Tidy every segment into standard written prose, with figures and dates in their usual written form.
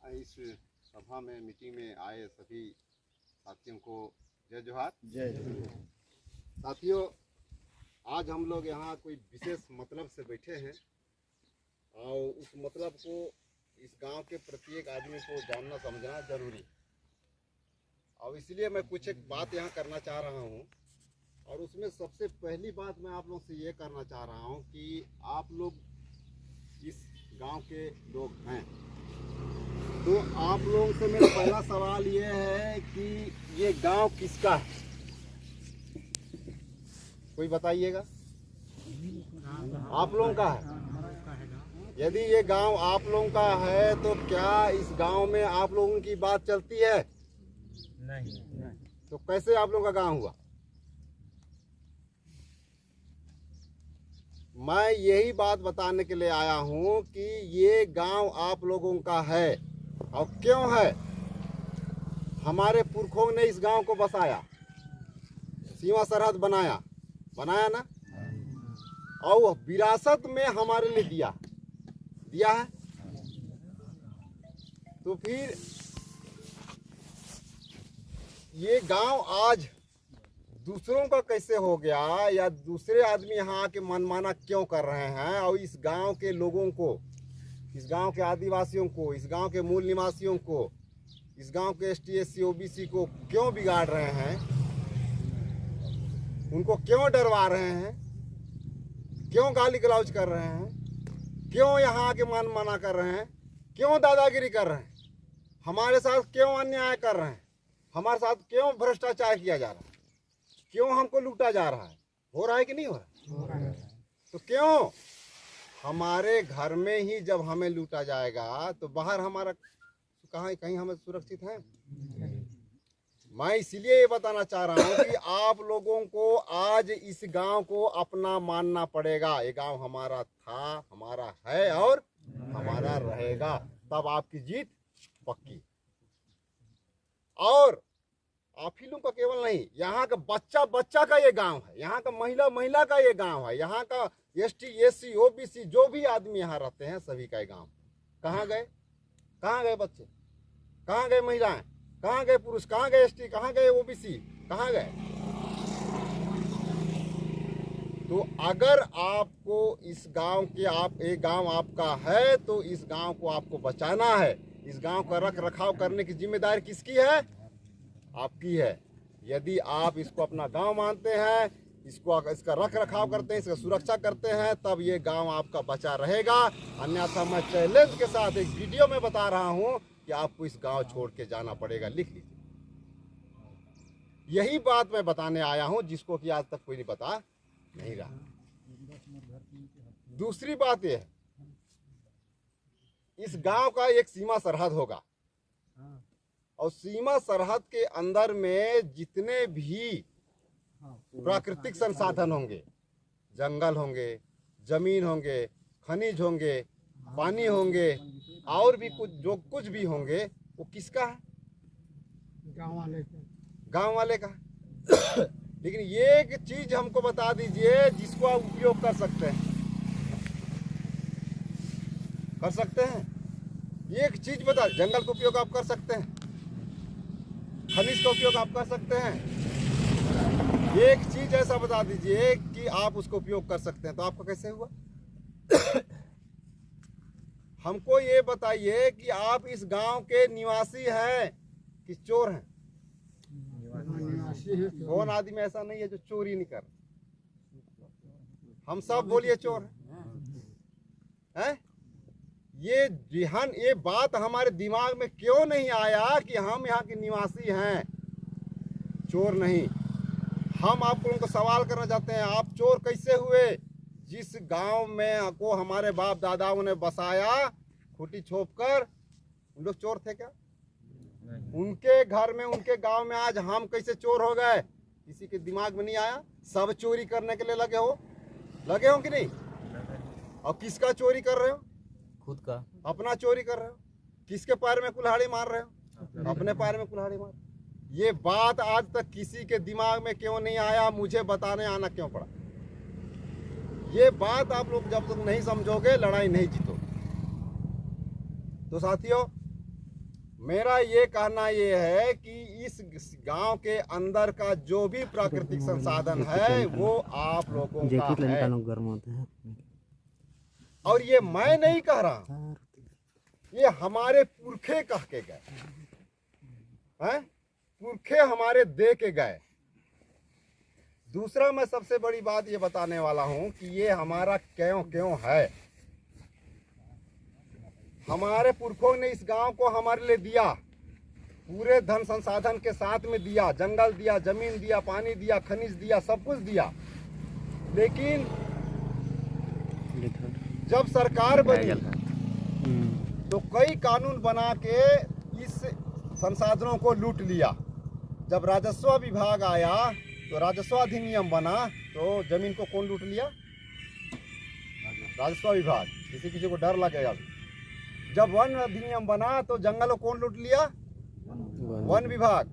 इस सभा में मीटिंग में आए सभी साथियों को जय जोहार। जय साथियों, आज हम लोग यहाँ कोई विशेष मतलब से बैठे हैं और उस मतलब को इस गांव के प्रत्येक आदमी को जानना समझना जरूरी है। और इसलिए मैं कुछ एक बात यहाँ करना चाह रहा हूँ और उसमें सबसे पहली बात मैं आप लोग से ये करना चाह रहा हूँ कि आप लोग इस गांव के लोग हैं, तो आप लोगों से मेरा पहला सवाल ये है कि ये गांव किसका है? कोई बताइएगा। आप लोगों का है। यदि ये गांव आप लोगों का है तो क्या इस गांव में आप लोगों की बात चलती है? नहीं। तो कैसे आप लोगों का गांव हुआ? मैं यही बात बताने के लिए आया हूं कि ये गांव आप लोगों का है। और क्यों है? हमारे पुरखों ने इस गांव को बसाया, सीमा सरहद बनाया ना, और विरासत में हमारे लिए दिया है। तो फिर ये गांव आज दूसरों का कैसे हो गया, या दूसरे आदमी यहाँ आके मनमाना क्यों कर रहे हैं और इस गांव के लोगों को, इस गांव के आदिवासियों को, इस गांव के मूल निवासियों को, इस गांव के ST SC OBC को क्यों बिगाड़ रहे हैं, उनको क्यों डरवा रहे हैं, क्यों गाली गलौज कर रहे हैं, क्यों यहाँ आके मनमाना कर रहे हैं, क्यों दादागिरी कर रहे हैं, हमारे साथ क्यों अन्याय कर रहे हैं, हमारे साथ क्यों भ्रष्टाचार किया जा रहा है, क्यों हमको लूटा जा रहा है? हो रहा है कि नहीं हो रहा है? तो क्यों? हमारे घर में ही जब हमें लूटा जाएगा तो बाहर हमारा कहीं हमें सुरक्षित है? मैं इसलिए ये बताना चाह रहा हूँ कि आप लोगों को आज इस गांव को अपना मानना पड़ेगा। ये गांव हमारा था, हमारा है और हमारा रहेगा, तब आपकी जीत पक्की। और आप ही लोग का केवल नहीं, यहाँ का बच्चा का ये गांव है, यहाँ का महिला का ये गांव है, यहाँ का ST SC OBC जो भी आदमी यहाँ रहते हैं सभी का ये गांव। कहाँ गए बच्चे, कहाँ गए महिलाएं, कहाँ गए पुरुष, कहाँ गए ST, कहाँ गए OBC, कहाँ गए? तो अगर आपको इस गांव के एक गांव आपका है तो इस गांव को आपको बचाना है। इस गांव का रख रखाव करने की जिम्मेदारी किसकी है? आपकी है। यदि आप इसको अपना गांव मानते हैं, इसका रख रखाव करते हैं, इसका सुरक्षा करते हैं, तब ये गांव आपका बचा रहेगा। अन्यथा मैं चैलेंज के साथ एक वीडियो में बता रहा हूं कि आपको इस गांव छोड़ के जाना पड़ेगा। लिख लीजिए। यही बात मैं बताने आया हूं जिसको कि आज तक कोई नहीं बता नहीं रहा। दूसरी बात यह है, इस गांव का एक सीमा सरहद होगा और सीमा सरहद के अंदर में जितने भी प्राकृतिक संसाधन होंगे, जंगल होंगे, जमीन होंगे, खनिज होंगे, पानी होंगे और भी कुछ भी होंगे, वो किसका है? गांव वाले का। लेकिन ये एक चीज हमको बता दीजिए जिसको आप उपयोग कर सकते हैं। एक चीज बता, जंगल का उपयोग आप कर सकते हैं, खनिज का उपयोग आप कर सकते हैं। एक चीज ऐसा बता दीजिए कि आप उसको उपयोग कर सकते हैं, तो आपका कैसे हुआ? हमको ये बताइए कि आप इस गांव के निवासी हैं कि चोर हैं? कौन आदमी ऐसा नहीं है जो चोरी नहीं कर? हम सब बोलिए चोर हैं? ये बात हमारे दिमाग में क्यों नहीं आया कि हम यहाँ के निवासी हैं, चोर नहीं। हम आप लोगों को सवाल करना चाहते हैं, आप चोर कैसे हुए? जिस गांव में को हमारे बाप दादाओं ने बसाया खूंटी छोपकर, उन लोग चोर थे क्या? उनके घर में, उनके गांव में आज हम कैसे चोर हो गए? किसी के दिमाग में नहीं आया? सब चोरी करने के लिए लगे हो कि नहीं? और किसका चोरी कर रहे हो? खुद का। अपना चोरी कर रहे हो। किसके पैर में कुल्हाड़ी मार रहे हो? अपने पैर में कुल्हाड़ी मार। ये बात आज तक किसी के दिमाग में क्यों नहीं आया? मुझे बताने आना क्यों पड़ा? ये बात आप लोग जब तक नहीं समझोगे लड़ाई नहीं जीतोगे। तो साथियों, मेरा ये कहना ये है कि इस गांव के अंदर का जो भी प्राकृतिक संसाधन है वो आप लोगों का है। गर्म होते हैं। और ये मैं नहीं कह रहा, ये हमारे पुरखे कह के गए हैं, पुरखे हमारे दे के गए। दूसरा मैं सबसे बड़ी बात ये बताने वाला हूं कि ये हमारा क्यों क्यों है। हमारे पुरखों ने इस गांव को हमारे लिए दिया, पूरे धन संसाधन के साथ में दिया, जंगल दिया, जमीन दिया, पानी दिया, खनिज दिया, सब कुछ दिया। लेकिन जब सरकार बनी तो कई कानून बना के इस संसाधनों को लूट लिया। जब राजस्व विभाग आया तो राजस्व अधिनियम बना तो जमीन को कौन लूट लिया? राजस्व विभाग। किसी को डर लगेगा। जब वन अधिनियम बना तो जंगल को कौन लूट लिया? वन विभाग।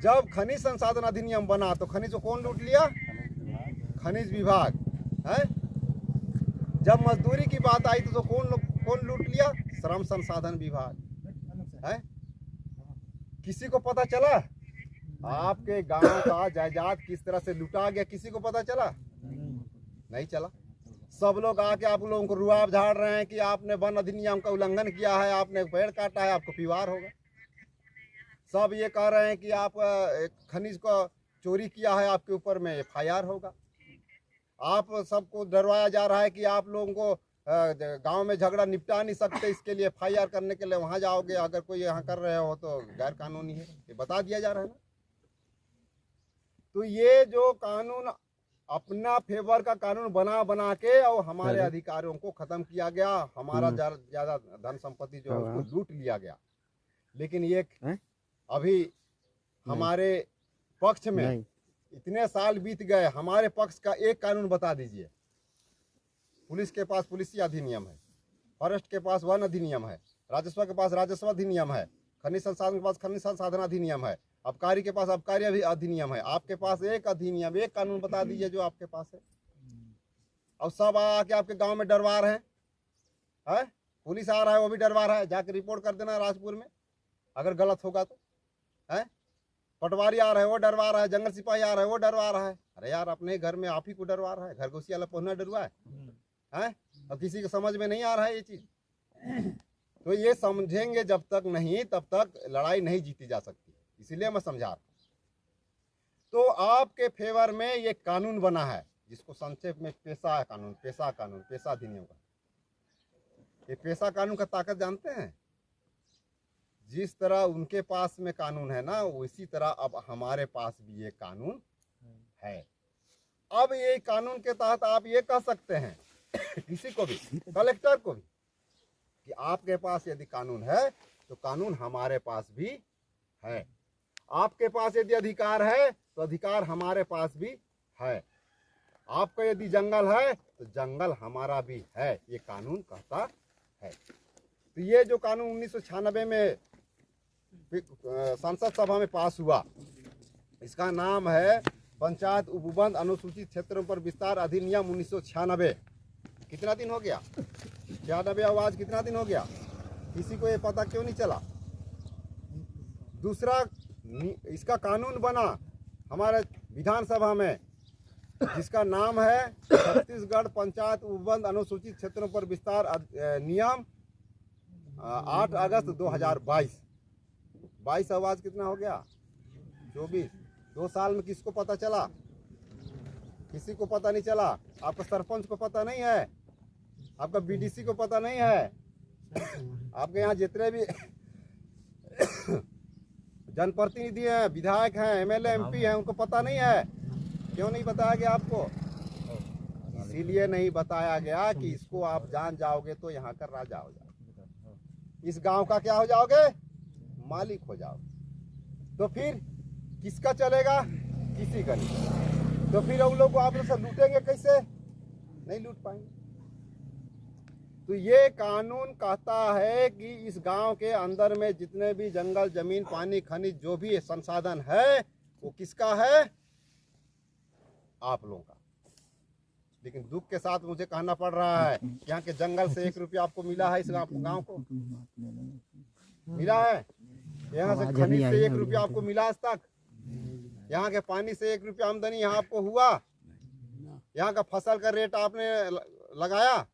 जब खनिज संसाधन अधिनियम बना तो खनिज को कौन लूट लिया? खनिज विभाग है। जब मजदूरी की बात आई तो कौन लूट लिया? श्रम संसाधन विभाग है। किसी को पता चला आपके गांव का जायदाद किस तरह से लूटा गया? किसी को पता चला? नहीं चला। सब लोग आके आप लोगों को रुआब झाड़ रहे हैं कि आपने वन अधिनियम का उल्लंघन किया है, आपने पेड़ काटा है, आपको पीवार होगा। सब ये कह रहे हैं कि आप खनिज को चोरी किया है, आपके ऊपर में FIR होगा। आप सबको डरवाया जा रहा है कि आप लोगों को गांव में झगड़ा निपटा नहीं सकते, इसके लिए FIR करने के लिए वहां जाओगे, अगर कोई यहाँ कर रहे हो तो गैर कानूनी है, ये बता दिया जा रहा है ना। तो ये जो कानून अपना फेवर का कानून बना के और हमारे अधिकारियों को खत्म किया गया, हमारा ज्यादा धन संपत्ति जो है उसको लूट लिया गया। लेकिन ये अभी हमारे पक्ष में इतने साल बीत गए, हमारे पक्ष का एक कानून बता दीजिए। पुलिस के पास पुलिस अधिनियम है, फॉरेस्ट के पास वन अधिनियम है, राजस्व के पास राजस्व अधिनियम है, खनिज संसाधन के पास खनिज संसाधन अधिनियम है, आबकारी के पास आबकारी अधिनियम है। आपके पास एक अधिनियम, एक कानून बता दीजिए जो आपके पास है। अब सब आके आपके गांव में डरवा रहे हैं। पुलिस आ रहा है वो भी डरवा रहा है, जाके रिपोर्ट कर देना राजपुर में अगर गलत होगा तो है। पटवारी आ रहा है वो डरवा रहा है, जंगल सिपाही आ रहा है वो डरवा रहा है। अरे यार, अपने घर में आप ही को डरवा रहा है, घर घुसी वाला पहुंचना डरवा है। अब किसी को समझ में नहीं आ रहा है ये चीज। तो ये समझेंगे जब तक नहीं, तब तक लड़ाई नहीं जीती जा सकती। इसीलिए मैं समझा रहा हूं। तो आपके फेवर में ये कानून बना है जिसको संक्षेप में पेशा कानून, पेशा अधिनियम का। ये पेशा कानून का ताकत जानते हैं? जिस तरह उनके पास में कानून है ना, उसी तरह अब हमारे पास भी ये कानून है। अब ये कानून के तहत आप ये कह सकते हैं किसी को भी, कलेक्टर को भी, कि आपके पास यदि कानून है तो कानून हमारे पास भी है। आपके पास यदि अधिकार है तो अधिकार हमारे पास भी है। आपका यदि जंगल है तो जंगल हमारा भी है, ये कानून कहता है। तो ये जो कानून 1996 में संसद सभा में पास हुआ, इसका नाम है पंचायत उपबंध अनुसूचित क्षेत्रों पर विस्तार अधिनियम 1996। कितना दिन हो गया? 96 आवाज कितना दिन हो गया? किसी को ये पता क्यों नहीं चला? दूसरा, इसका कानून बना हमारे विधानसभा में, जिसका नाम है छत्तीसगढ़ पंचायत उपबंध अनुसूचित क्षेत्रों पर विस्तार नियम 8 अगस्त 2022। 22 आवाज कितना हो गया? 24। 2 साल में किसको पता चला? किसी को पता नहीं चला। आपका सरपंच को पता नहीं है, आपका BDC को पता नहीं है, आपके यहाँ जितने भी जनप्रतिनिधि हैं, विधायक हैं, MLA MP हैं, उनको पता नहीं है। क्यों नहीं बताया गया आपको? इसीलिए नहीं बताया गया कि इसको आप जान जाओगे तो यहाँ का राजा हो जाओगे, इस गांव का क्या हो जाओगे? मालिक हो जाओगे। तो फिर किसका चलेगा? किसी का नहीं। तो फिर उन लोग को आप लोग सब लूटेंगे कैसे? नहीं लूट पाएंगे। तो ये कानून कहता है कि इस गांव के अंदर में जितने भी जंगल, जमीन, पानी, खनिज जो भी संसाधन है वो किसका है? आप लोगों का। लेकिन दुख के साथ मुझे कहना पड़ रहा है, यहाँ के जंगल से 1 रुपया आपको मिला है इस गांव को? मिला है? यहाँ से खनिज से 1 रुपया आपको मिला आज तक? यहाँ के पानी से 1 रुपया आमदनी यहाँ आपको हुआ? यहाँ का फसल का रेट आपने लगाया?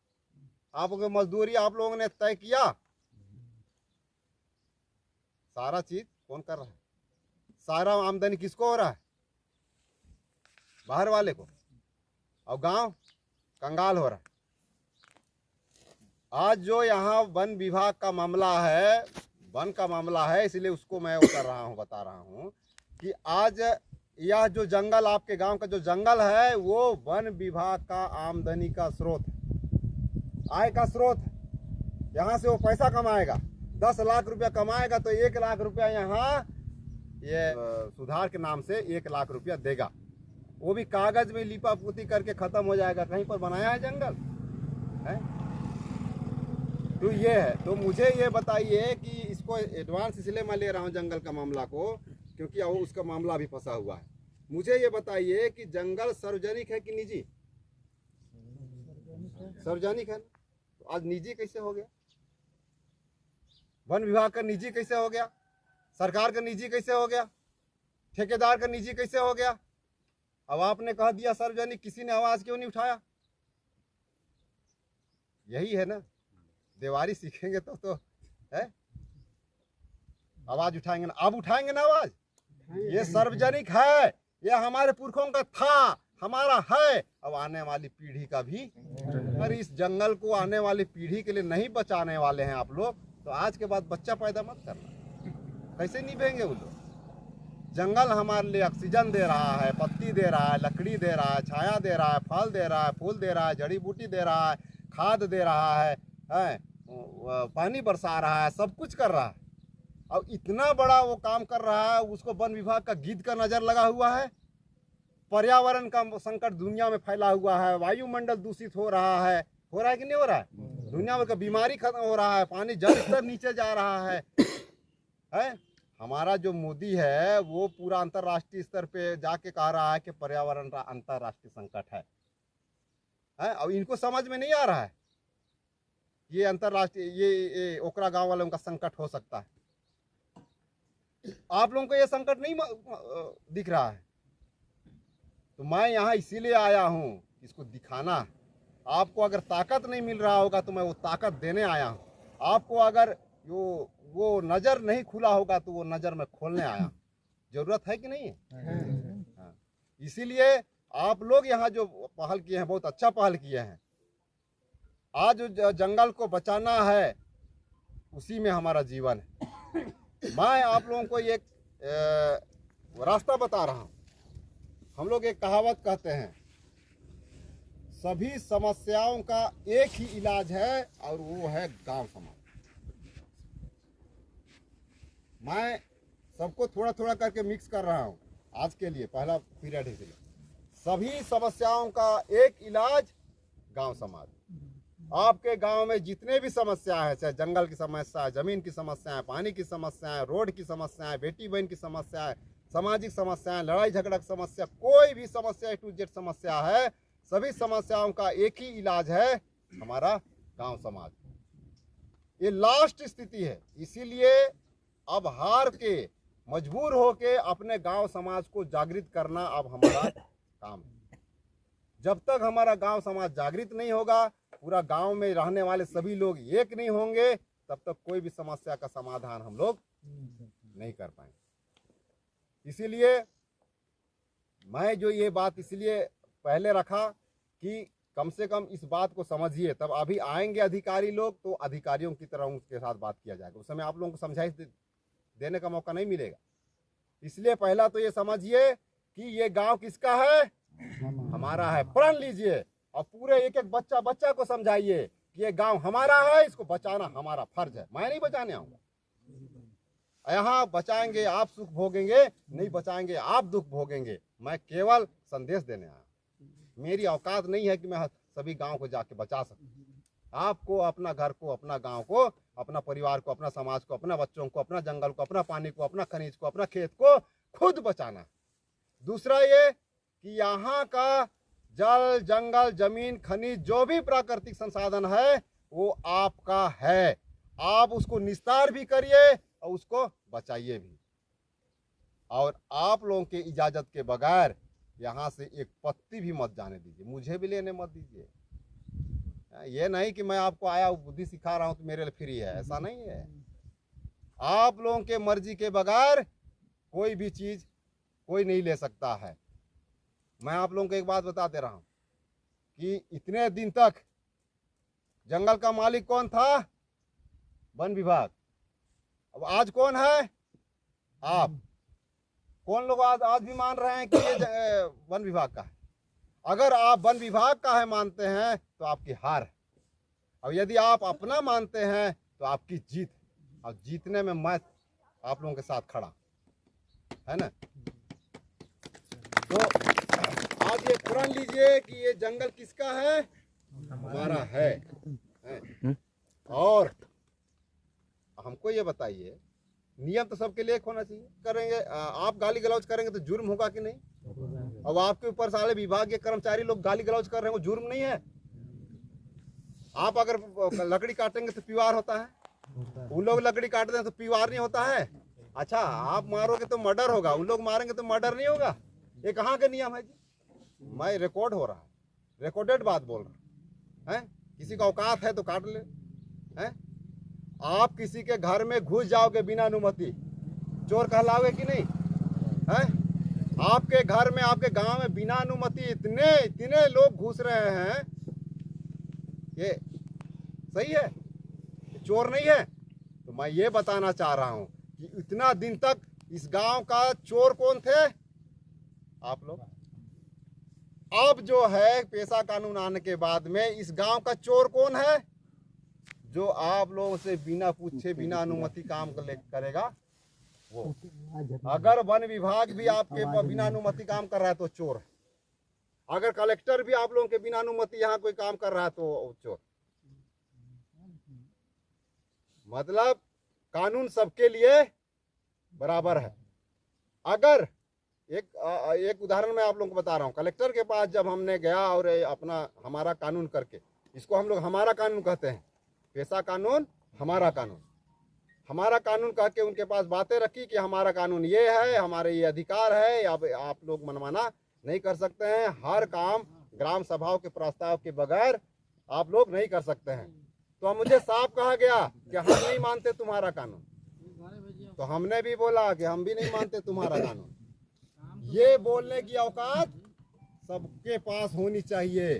आपको मजदूरी आप लोगों ने तय किया? सारा चीज कौन कर रहा है? सारा आमदनी किसको हो रहा है? बाहर वाले को। और गांव कंगाल हो रहा है। आज जो यहाँ वन विभाग का मामला है, वन का मामला है, इसलिए उसको मैं वो कर रहा हूँ, बता रहा हूँ कि आज यह जो जंगल, आपके गांव का जो जंगल है, वो वन विभाग का आमदनी का स्रोत है, आय का स्रोत है। यहाँ से वो पैसा कमाएगा, 10 लाख रुपया कमाएगा तो 1 लाख रुपया यहाँ ये सुधार के नाम से 1 लाख रुपया देगा। वो भी कागज में लिपा पोती करके खत्म हो जाएगा। कहीं पर बनाया है जंगल है? तो ये है। तो मुझे ये बताइए कि इसको एडवांस इसलिए मैं ले रहा हूँ जंगल का मामला को, क्योंकि वो उसका मामला भी फंसा हुआ है। मुझे ये बताइए कि जंगल सार्वजनिक है कि निजी? सार्वजनिक है। तो आज निजी कैसे हो गया? वन विभाग का निजी कैसे हो गया? सरकार का निजी कैसे हो गया? ठेकेदार का निजी कैसे हो गया? अब आपने कह दिया सार्वजनिक, किसी ने आवाज क्यों नहीं उठाया? यही है ना, देवारी सीखेंगे तो है, आवाज उठाएंगे ना। अब उठाएंगे ना आवाज। ये सार्वजनिक है, ये हमारे पुरखों का था, हमारा है, अब आने वाली पीढ़ी का भी। अगर इस जंगल को आने वाली पीढ़ी के लिए नहीं बचाने वाले हैं आप लोग, तो आज के बाद बच्चा पैदा मत करना। कैसे निभेंगे वो लोग? जंगल हमारे लिए ऑक्सीजन दे रहा है, पत्ती दे रहा है, लकड़ी दे रहा है, छाया दे रहा है, फल दे रहा है, फूल दे रहा है, जड़ी बूटी दे रहा है, खाद दे रहा है, पानी बरसा रहा है, सब कुछ कर रहा है। अब इतना बड़ा वो काम कर रहा है, उसको वन विभाग का गिद्ध का नजर लगा हुआ है। पर्यावरण का संकट दुनिया में फैला हुआ है, वायुमंडल दूषित हो रहा है कि नहीं हो रहा है? दुनिया में का बीमारी खत्म हो रहा है, पानी जल स्तर नीचे जा रहा है? हमारा जो मोदी है वो पूरा अंतर्राष्ट्रीय स्तर पे जाके कह रहा है कि पर्यावरण का अंतर्राष्ट्रीय संकट है? अब इनको समझ में नहीं आ रहा है ये अंतर्राष्ट्रीय ये ओकरा गांव वालों का संकट हो सकता है। आप लोगों को ये संकट नहीं दिख रहा है? तो मैं यहाँ इसीलिए आया हूँ, इसको दिखाना। आपको अगर ताकत नहीं मिल रहा होगा तो मैं वो ताकत देने आया हूँ। आपको अगर वो नज़र नहीं खुला होगा तो वो नज़र में खोलने आया। जरूरत है कि नहीं है? हाँ। इसीलिए आप लोग यहाँ जो पहल किए हैं, बहुत अच्छा पहल किए हैं। आज जंगल को बचाना है, उसी में हमारा जीवन है। मैं आप लोगों को एक रास्ता बता रहा हूँ। हम लोग एक कहावत कहते हैं, सभी समस्याओं का एक ही इलाज है और वो है गांव समाज। मैं सबको थोड़ा थोड़ा करके मिक्स कर रहा हूँ आज के लिए, पहला पीरियड है इसलिए। सभी समस्याओं का एक इलाज गांव समाज। आपके गांव में जितने भी समस्या है, चाहे जंगल की समस्या है, जमीन की समस्या है, पानी की समस्या है, रोड की समस्या है, बेटी बहन की समस्या है, सामाजिक समस्या है, लड़ाई झगड़ा की समस्या, कोई भी समस्या A to Z समस्या है, सभी समस्याओं का एक ही इलाज है, हमारा गांव समाज। ये लास्ट स्थिति है। इसीलिए अब हार के मजबूर होके अपने गांव समाज को जागृत करना अब हमारा काम है। जब तक हमारा गांव समाज जागृत नहीं होगा, पूरा गांव में रहने वाले सभी लोग एक नहीं होंगे, तब तक कोई भी समस्या का समाधान हम लोग नहीं कर पाएंगे। इसीलिए मैं जो ये बात इसलिए पहले रखा कि कम से कम इस बात को समझिए, तब अभी आएंगे अधिकारी लोग तो अधिकारियों की तरह उनके साथ बात किया जाएगा। उस समय आप लोगों को समझाइश देने का मौका नहीं मिलेगा। इसलिए पहला तो ये समझिए कि ये गांव किसका है? हमारा है। प्रण लीजिए और पूरे एक एक बच्चा को समझाइए कि ये गांव हमारा है, इसको बचाना हमारा फर्ज है। मैं नहीं बचाने आऊंगा। यहाँ बचाएंगे आप सुख भोगेंगे, नहीं बचाएंगे आप दुख भोगेंगे। मैं केवल संदेश देने आया। मेरी औकात नहीं है कि मैं सभी गांव को जाके बचा सकूं। आपको अपना घर को, अपना गांव को, अपना परिवार को, अपना समाज को, अपना बच्चों को, अपना जंगल को, अपना पानी को, अपना खनिज को, अपना खेत को खुद बचाना। दूसरा ये कि यहाँ का जल, जंगल, जमीन, खनिज, जो भी प्राकृतिक संसाधन है वो आपका है। आप उसको निस्तार भी करिए, और उसको बचाइए भी। और आप लोगों के इजाज़त के बगैर यहाँ से एक पत्ती भी मत जाने दीजिए, मुझे भी लेने मत दीजिए। ये नहीं कि मैं आपको आया बुद्धि सिखा रहा हूँ तो मेरे लिए फ्री है, ऐसा नहीं है। आप लोगों के मर्जी के बगैर कोई भी चीज़ कोई नहीं ले सकता है। मैं आप लोगों को एक बात बता दे रहा हूँ कि इतने दिन तक जंगल का मालिक कौन था? वन विभाग। अब आज कौन है? आप। कौन लोग आज भी मान रहे हैं कि ये वन विभाग का है? अगर आप वन विभाग का है मानते हैं तो आपकी हार है, और यदि आप अपना मानते हैं तो आपकी जीत। और जीतने में मैं आप लोगों के साथ खड़ा, है ना। तो आज ये प्रण लीजिए कि ये जंगल किसका है? हमारा है। और हमको ये बताइए, नियम तो सबके लिए एक होना चाहिए। करेंगे आप गाली गलौज करेंगे तो जुर्म होगा कि नहीं? अब आपके ऊपर सारे विभाग के कर्मचारी लोग गाली गलौज कर रहे हैं, वो जुर्म नहीं है? आप अगर लकड़ी काटेंगे तो पीवार होता है, उन लोग लकड़ी काटते हैं तो पीवार नहीं होता है। अच्छा, आप मारोगे तो मर्डर होगा, उन लोग मारेंगे तो मर्डर नहीं होगा। ये कहाँ के नियम है जी? मैं रिकॉर्ड हो रहा है, रिकॉर्डेड बात बोल रहा है। किसी का औकात है तो काट ले। हैं? आप किसी के घर में घुस जाओगे बिना अनुमति, चोर कहलाओगे कि नहीं? हैं? आपके घर में, आपके गांव में बिना अनुमति इतने लोग घुस रहे हैं, ये सही है? चोर नहीं है? तो मैं ये बताना चाह रहा हूं कि इतना दिन तक इस गांव का चोर कौन थे? आप लोग। अब जो है पेशा कानून आने के बाद में इस गांव का चोर कौन है? जो आप लोगों से बिना पूछे बिना अनुमति काम करेगा वो। अगर वन विभाग भी आपके बिना अनुमति काम कर रहा है तो चोर है। अगर कलेक्टर भी आप लोगों के बिना अनुमति यहाँ कोई काम कर रहा है तो चोर। मतलब कानून सबके लिए बराबर है। अगर एक उदाहरण मैं आप लोगों को बता रहा हूँ। कलेक्टर के पास जब हमने गया और अपना हमारा कानून करके, इसको हम लोग हमारा कानून कहते हैं, पेशा कानून, हमारा कानून। हमारा कानून कह के उनके पास बातें रखी कि हमारा कानून ये है, हमारे ये अधिकार है, अब आप लोग मनमाना नहीं कर सकते हैं। हर काम ग्राम सभाओं के प्रस्ताव के बगैर आप लोग नहीं कर सकते हैं। तो मुझे साफ कहा गया कि हम नहीं मानते तुम्हारा कानून, तो हमने भी बोला कि हम भी नहीं मानते तुम्हारा कानून। ये बोलने की औकात सबके पास होनी चाहिए।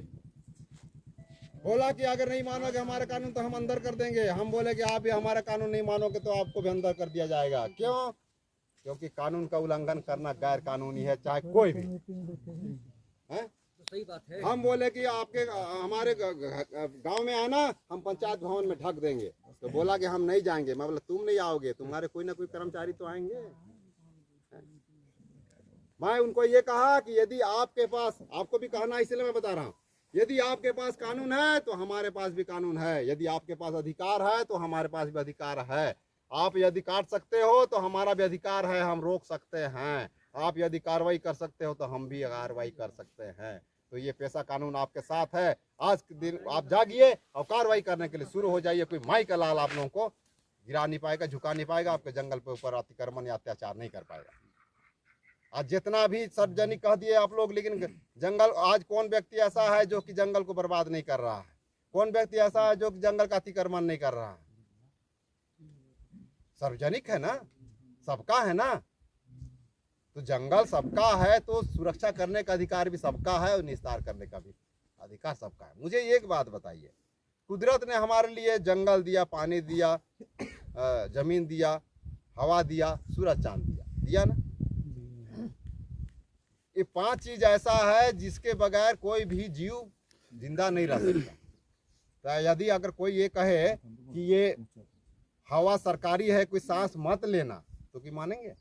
बोला कि अगर नहीं मानोगे हमारा कानून तो हम अंदर कर देंगे। हम बोले कि आप भी हमारा कानून नहीं मानोगे तो आपको भी अंदर कर दिया जाएगा। क्यों? क्योंकि कानून का उल्लंघन करना गैर कानूनी है, चाहे कोई भी है। सही बात है। हम बोले कि आपके हमारे गांव में आना, हम पंचायत भवन में ढक देंगे। तो बोला कि हम नहीं जाएंगे। मैं बोला तुम नहीं आओगे, तुम्हारे कोई ना कोई कर्मचारी तो आएंगे। मैं उनको ये कहा कि यदि आपके पास, आपको भी कहना इसलिए मैं बता रहा हूँ, यदि आपके पास कानून है तो हमारे पास भी कानून है। यदि आपके पास अधिकार है तो हमारे पास भी अधिकार है। आप यदि काट सकते हो तो हमारा भी अधिकार है, हम रोक सकते हैं। आप यदि कार्रवाई कर सकते हो तो हम भी कार्रवाई कर सकते हैं। तो ये पेशा कानून आपके साथ है। आज के दिन आप जागिए और कार्रवाई करने के लिए शुरू हो जाइए। कोई माई का लाल आप लोगों को गिरा नहीं पाएगा, झुका नहीं पाएगा, आपके जंगल पे ऊपर अतिक्रमण या अत्याचार नहीं कर पाएगा। आज जितना भी सार्वजनिक कह दिए आप लोग, लेकिन जंगल, आज कौन व्यक्ति ऐसा है जो कि जंगल को बर्बाद नहीं कर रहा है? कौन व्यक्ति ऐसा है जो कि जंगल का अतिक्रमण नहीं कर रहा है? सार्वजनिक है ना, सबका है ना। तो जंगल सबका है तो सुरक्षा करने का अधिकार भी सबका है और निस्तार करने का भी अधिकार सबका है। मुझे एक बात बताइए, कुदरत ने हमारे लिए जंगल दिया, पानी दिया, जमीन दिया, हवा दिया, सूरज चांद दिया ना। ये 5 चीज ऐसा है जिसके बगैर कोई भी जीव जिंदा नहीं रह सकता। तो यदि अगर कोई ये कहे कि ये हवा सरकारी है, कोई सांस मत लेना, तो कि मानेंगे?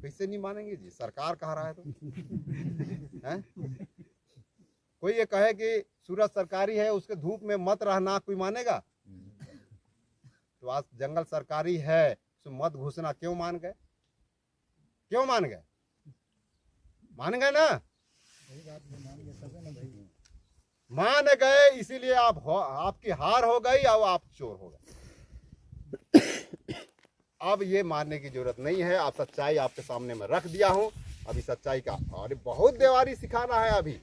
कैसे नहीं मानेंगे जी? सरकार कह रहा है तो है? कोई ये कहे कि सूरज सरकारी है, उसके धूप में मत रहना, कोई मानेगा? तो आज जंगल सरकारी है, उसमें मत घुसना, क्यों मान गए? क्यों मान गए? मान गए ना? मान गए, इसीलिए आपकी हार हो गई और आप चोर हो गए। अब ये मारने की जरूरत नहीं है। अब सच्चाई आपके सामने मैं रख दिया हूँ। अभी सच्चाई का और बहुत देवारी सिखाना है, अभी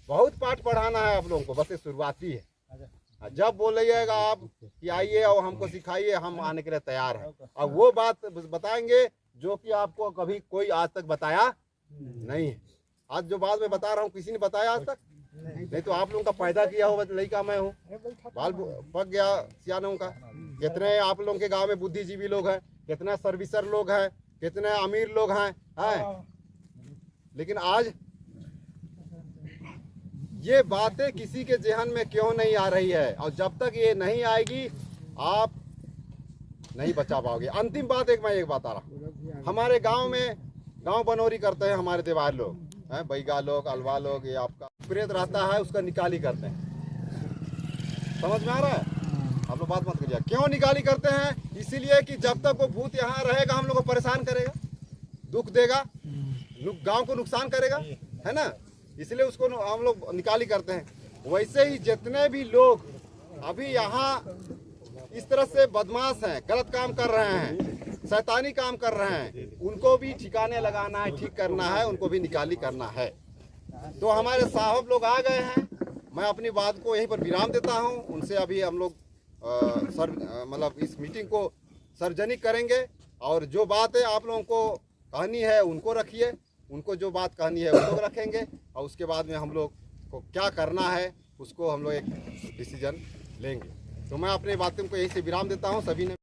बहुत पाठ पढ़ाना है आप लोगों को, बस ये शुरुआती है। जब बोलिएगा आप कि आइए और हमको सिखाइए, हम आने के लिए तैयार हैं। अब वो बात बताएंगे जो कि आपको कभी कोई आज तक बताया नहीं है। आज जो बात मैं बता रहा हूँ किसी ने बताया आज तक नहीं, तो आप लोगों का पैदा किया हुआ लड़का मैं हूँ, बाल पक गया सियानों का। कितने आप लोगों के गांव में बुद्धिजीवी लोग हैं, कितने सर्विसर लोग हैं, कितने अमीर लोग हैं, लेकिन आज ये बातें किसी के जहन में क्यों नहीं आ रही है? और जब तक ये नहीं आएगी आप नहीं बचा पाओगे। अंतिम बात मैं एक बता रहा हूँ, हमारे गांव में गांव बनोरी करते हैं हमारे देवार लोग हैं, बैगा लोग, अलवा लोग, ये आपका प्रेत रहता है उसका निकाली करते हैं। समझ में आ रहा है? आप लोग बात मत करिए। क्यों निकाली करते हैं? इसीलिए कि जब तक वो भूत यहाँ रहेगा हम लोग को परेशान करेगा, दुख देगा, गांव को नुकसान करेगा, है ना, इसलिए उसको हम लोग निकाली करते हैं। वैसे ही जितने भी लोग अभी यहाँ इस तरह से बदमाश हैं, गलत काम कर रहे हैं, शैतानी काम कर रहे हैं, उनको भी ठिकाने लगाना है, ठीक करना है, उनको भी निकाली करना है। तो हमारे साहब लोग आ गए हैं, मैं अपनी बात को यहीं पर विराम देता हूं। उनसे अभी हम लोग मतलब इस मीटिंग को सार्वजनिक करेंगे, और जो बातें आप लोगों को कहनी है उनको रखिए, उनको जो बात कहनी है उनको रखेंगे, और उसके बाद में हम लोग को क्या करना है उसको हम लोग एक डिसीजन लेंगे। तो मैं अपनी बातों को यहीं से विराम देता हूं। सभी ने